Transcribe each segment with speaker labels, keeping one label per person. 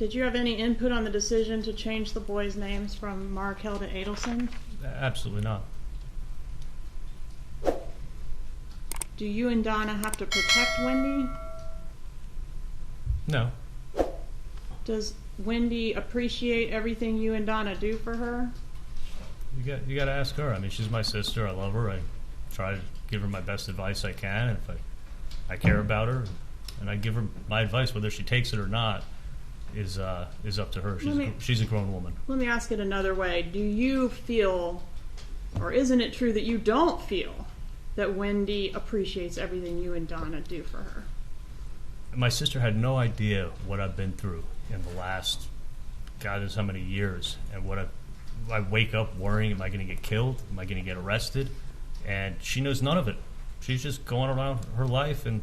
Speaker 1: Did you have any input on the decision to change the boys' names from Markel to Adelson?
Speaker 2: Absolutely not.
Speaker 1: Do you and Donna have to protect Wendy?
Speaker 2: No.
Speaker 1: Does Wendy appreciate everything you and Donna do for her?
Speaker 2: You got to ask her. I mean, she's my sister. I love her. I try to give her my best advice I can. And if I care about her, and I give her my advice, whether she takes it or not, is up to her. She's a grown woman.
Speaker 1: Let me ask it another way. Do you feel, or isn't it true that you don't feel that Wendy appreciates everything you and Donna do for her?
Speaker 2: My sister had no idea what I've been through in the last, God knows how many years, and what I wake up worrying, am I going to get killed? Am I going to get arrested? And she knows none of it. She's just going around her life, and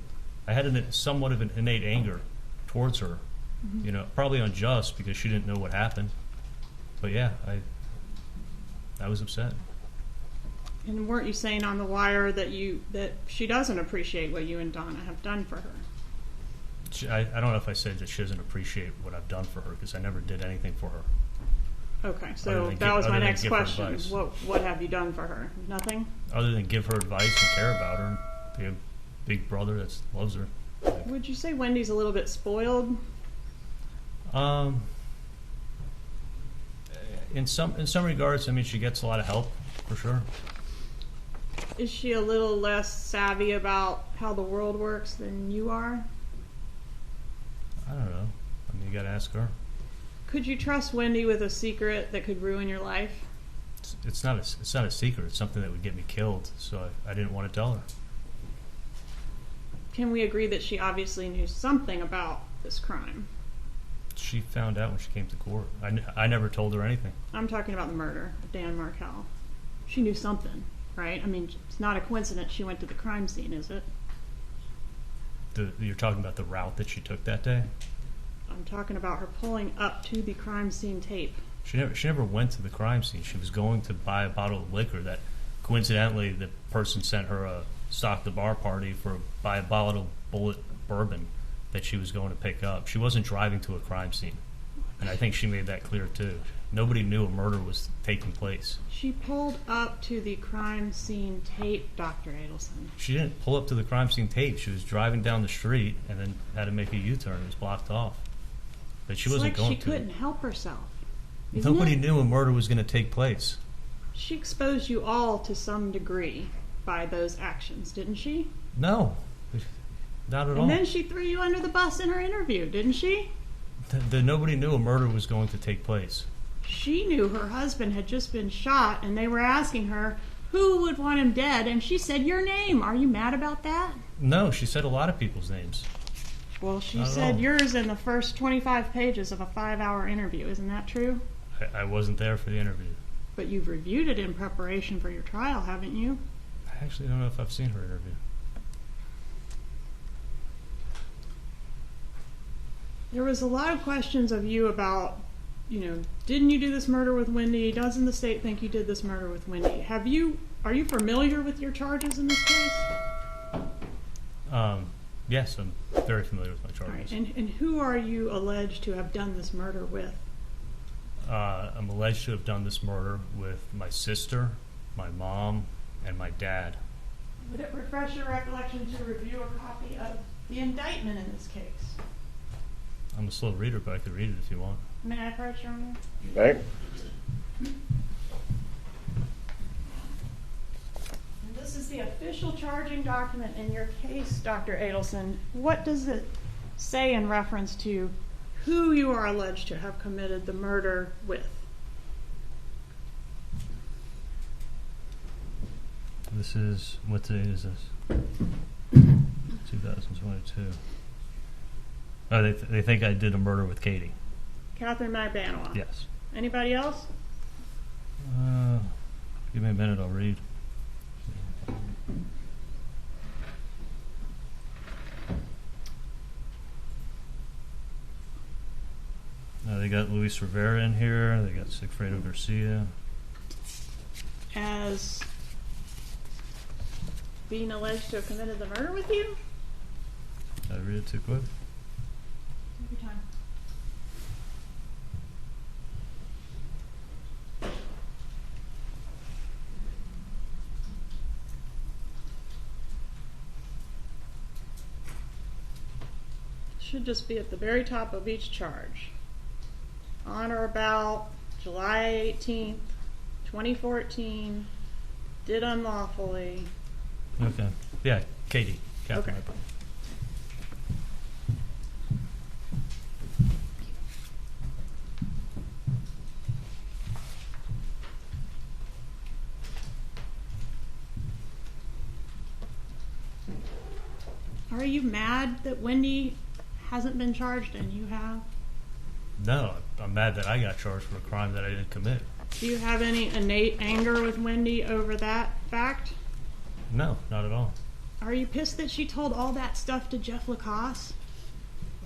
Speaker 2: I had somewhat of an innate anger towards her. Mm-hmm. You know, probably unjust because she didn't know what happened. But yeah, I was upset.
Speaker 1: And weren't you saying on the wire that she doesn't appreciate what you and Donna have done for her?
Speaker 2: I don't know if I said that she doesn't appreciate what I've done for her, because I never did anything for her.
Speaker 1: Okay, so that was my next question. What have you done for her? Nothing?
Speaker 2: Other than give her advice and care about her, and be a big brother that loves her.
Speaker 1: Would you say Wendy's a little bit spoiled?
Speaker 2: In some regards, I mean, she gets a lot of help, for sure.
Speaker 1: Is she a little less savvy about how the world works than you are?
Speaker 2: I don't know. I mean, you got to ask her.
Speaker 1: Could you trust Wendy with a secret that could ruin your life?
Speaker 2: It's not a secret. It's something that would get me killed, so I didn't want to tell her.
Speaker 1: Can we agree that she obviously knew something about this crime?
Speaker 2: She found out when she came to court. I never told her anything.
Speaker 1: I'm talking about the murder of Dan Markel. She knew something, right? I mean, it's not a coincidence she went to the crime scene, is it?
Speaker 2: You're talking about the route that she took that day?
Speaker 1: I'm talking about her pulling up to the crime scene tape.
Speaker 2: She never went to the crime scene. She was going to buy a bottle of liquor that, coincidentally, the person sent her a stock the bar party buy a bottle of Bullet bourbon that she was going to pick up. She wasn't driving to a crime scene, and I think she made that clear too. Nobody knew a murder was taking place.
Speaker 1: She pulled up to the crime scene tape, Dr. Adelson.
Speaker 2: She didn't pull up to the crime scene tape. She was driving down the street and then had to make a U-turn. It was blocked off. But she wasn't going to.
Speaker 1: She couldn't help herself.
Speaker 2: Nobody knew a murder was going to take place.
Speaker 1: She exposed you all to some degree by those actions, didn't she?
Speaker 2: No, not at all.
Speaker 1: And then she threw you under the bus in her interview, didn't she?
Speaker 2: Nobody knew a murder was going to take place.
Speaker 1: She knew her husband had just been shot, and they were asking her who would want him dead, and she said your name. Are you mad about that?
Speaker 2: No, she said a lot of people's names.
Speaker 1: Well, she said yours in the first 25 pages of a 5-hour interview. Isn't that true?
Speaker 2: I wasn't there for the interview.
Speaker 1: But you've reviewed it in preparation for your trial, haven't you?
Speaker 2: I actually don't know if I've seen her interview.
Speaker 1: There was a lot of questions of you about, didn't you do this murder with Wendy? Doesn't the state think you did this murder with Wendy? Are you familiar with your charges in this case?
Speaker 2: Yes, I'm very familiar with my charges.
Speaker 1: All right. And who are you alleged to have done this murder with?
Speaker 2: I'm alleged to have done this murder with my sister, my mom, and my dad.
Speaker 1: Would it refresh your recollection to review a copy of the indictment in this case?
Speaker 2: I'm a slow reader, but I could read it if you want.
Speaker 1: May I approach, Your Honor?
Speaker 3: Okay.
Speaker 1: And this is the official charging document in your case, Dr. Adelson. What does it say in reference to who you are alleged to have committed the murder with?
Speaker 2: This is, what day is this? 2022. Oh, they think I did a murder with Katie.
Speaker 1: Catherine Magbanua.
Speaker 2: Yes.
Speaker 1: Anybody else?
Speaker 2: Give me a minute, I'll read. They got Luis Rivera in here. They got Sigfredo Garcia.
Speaker 1: As being alleged to have committed the murder with you?
Speaker 2: Did I read it too quick?
Speaker 1: Take your time. Should just be at the very top of each charge. On or about July 18th, 2014, did unlawfully.
Speaker 2: Okay. Yeah, Katie.
Speaker 1: Okay. Are you mad that Wendy hasn't been charged and you have?
Speaker 2: No, I'm mad that I got charged for a crime that I didn't commit.
Speaker 1: Do you have any innate anger with Wendy over that fact?
Speaker 2: No, not at all.
Speaker 1: Are you pissed that she told all that stuff to Jeff Lacoste?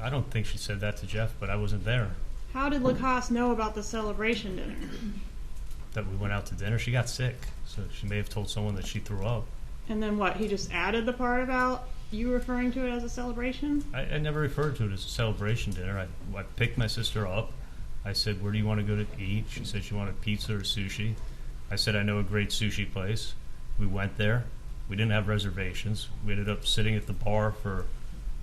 Speaker 2: I don't think she said that to Jeff, but I wasn't there.
Speaker 1: How did Lacoste know about the celebration dinner?
Speaker 2: That we went out to dinner. She got sick, so she may have told someone that she threw up.
Speaker 1: And then what? He just added the part about you referring to it as a celebration?
Speaker 2: I never referred to it as a celebration dinner. I picked my sister up. I said, where do you want to go to eat? She said she wanted pizza or sushi. I said, I know a great sushi place. We went there. We didn't have reservations. We ended up sitting at the bar for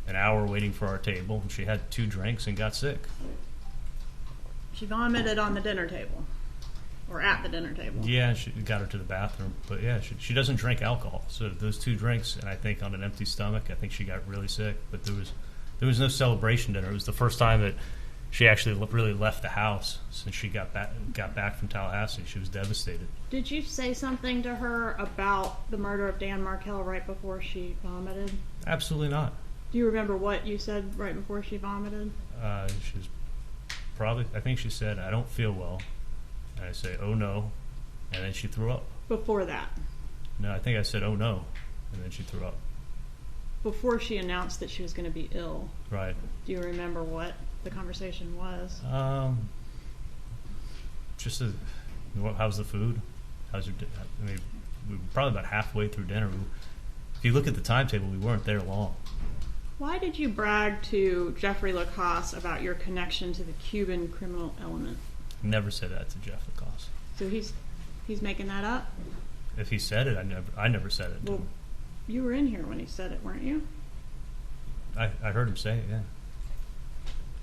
Speaker 2: an hour waiting for our table. And she had 2 drinks and got sick.
Speaker 1: She vomited on the dinner table. Or at the dinner table.
Speaker 2: Yeah, she got her to the bathroom. But yeah, she doesn't drink alcohol. So those 2 drinks, and I think on an empty stomach, I think she got really sick. But there was no celebration dinner. It was the first time that she actually really left the house since she got back from Tallahassee. She was devastated.
Speaker 1: Did you say something to her about the murder of Dan Markell right before she vomited?
Speaker 2: Absolutely not.
Speaker 1: Do you remember what you said right before she vomited?
Speaker 2: She was I think she said, I don't feel well. And I say, oh no. And then she threw up.
Speaker 1: Before that?
Speaker 2: No, I think I said, oh no. And then she threw up.
Speaker 1: Before she announced that she was going to be ill.
Speaker 2: Right.
Speaker 1: Do you remember what the conversation was?
Speaker 2: Just how's the food? How's your? I mean, we were probably about halfway through dinner. If you look at the timetable, we weren't there long.
Speaker 1: Why did you brag to Jeffrey Lacoste about your connection to the Cuban criminal element?
Speaker 2: Never said that to Jeff Lacoste.
Speaker 1: So he's making that up?
Speaker 2: If he said it, I never said it.
Speaker 1: Well, you were in here when he said it, weren't you?
Speaker 2: I heard him say it, yeah.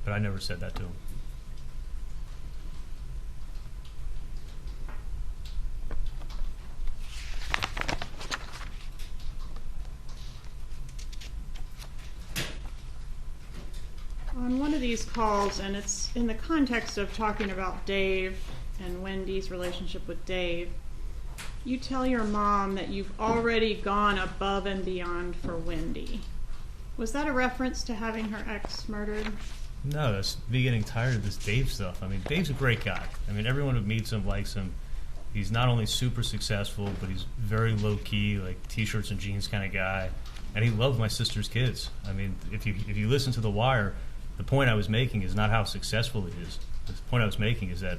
Speaker 2: But I never said that to him.
Speaker 1: On one of these calls, and it's in the context of talking about Dave and Wendy's relationship with Dave, you tell your mom that you've already gone above and beyond for Wendy. Was that a reference to having her ex murdered?
Speaker 2: No, that's me getting tired of this Dave stuff. I mean, Dave's a great guy. I mean, everyone who meets him likes him. He's not only super successful, but he's very low-key, like T-shirts and jeans kind of guy. And he loves my sister's kids. I mean, if you listen to The Wire, the point I was making is not how successful he is. The point I was making is that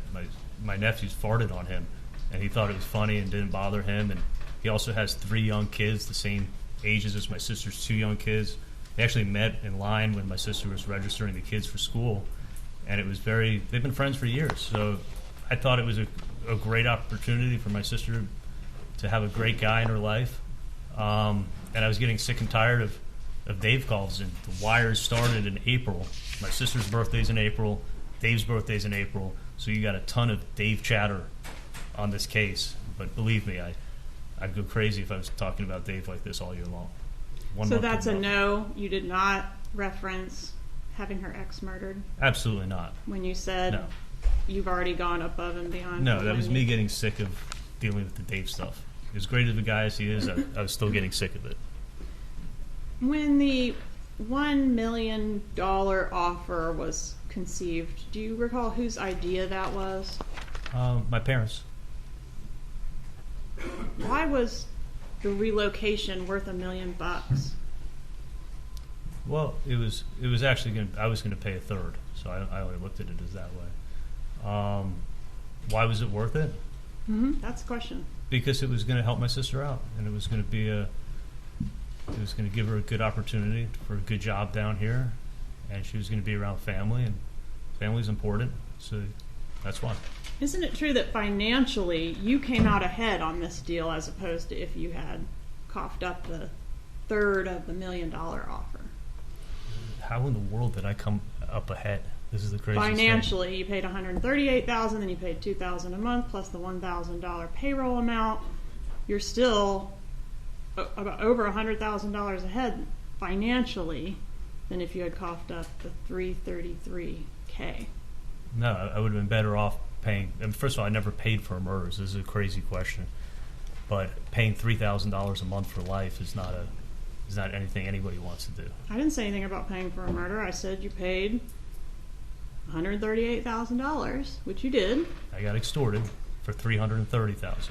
Speaker 2: my nephews farted on him, and he thought it was funny and didn't bother him. And he also has 3 young kids, the same ages as my sister's 2 young kids. They actually met in line when my sister was registering the kids for school, and they've been friends for years. So I thought it was a great opportunity for my sister to have a great guy in her life. And I was getting sick and tired of Dave calls, and The Wire started in April. My sister's birthday's in April, Dave's birthday's in April, so you got a ton of Dave chatter on this case. But believe me, I'd go crazy if I was talking about Dave like this all year long.
Speaker 1: So that's a no? You did not reference having her ex murdered?
Speaker 2: Absolutely not.
Speaker 1: When you said
Speaker 2: no.
Speaker 1: You've already gone above and beyond?
Speaker 2: No, that was me getting sick of dealing with the Dave stuff. As great of a guy as he is, I was still getting sick of it.
Speaker 1: When the $1 million offer was conceived, do you recall whose idea that was?
Speaker 2: My parents.
Speaker 1: Why was the relocation worth $1 million?
Speaker 2: Well, it was actually I was going to pay a third, so I only looked at it as that way. Why was it worth it?
Speaker 1: Mm-hmm. That's the question.
Speaker 2: Because it was going to help my sister out, and it was going to give her a good opportunity for a good job down here, and she was going to be around family, and family's important, so that's why.
Speaker 1: Isn't it true that financially you came out ahead on this deal as opposed to if you had coughed up the third of the $1 million offer?
Speaker 2: how in the world did I come up ahead? This is the craziest
Speaker 1: Financially, you paid $138,000, then you paid $2,000 a month plus the $1,000 payroll amount. You're still about over $100,000 ahead financially than if you had coughed up the $333K.
Speaker 2: No, I would have been better off paying. And first of all, I never paid for MERS. This is a crazy question, but paying $3,000 a month for life is not anything anybody wants to do.
Speaker 1: I didn't say anything about paying for a murder. I said you paid $138,000, which you did.
Speaker 2: I got extorted for $330,000.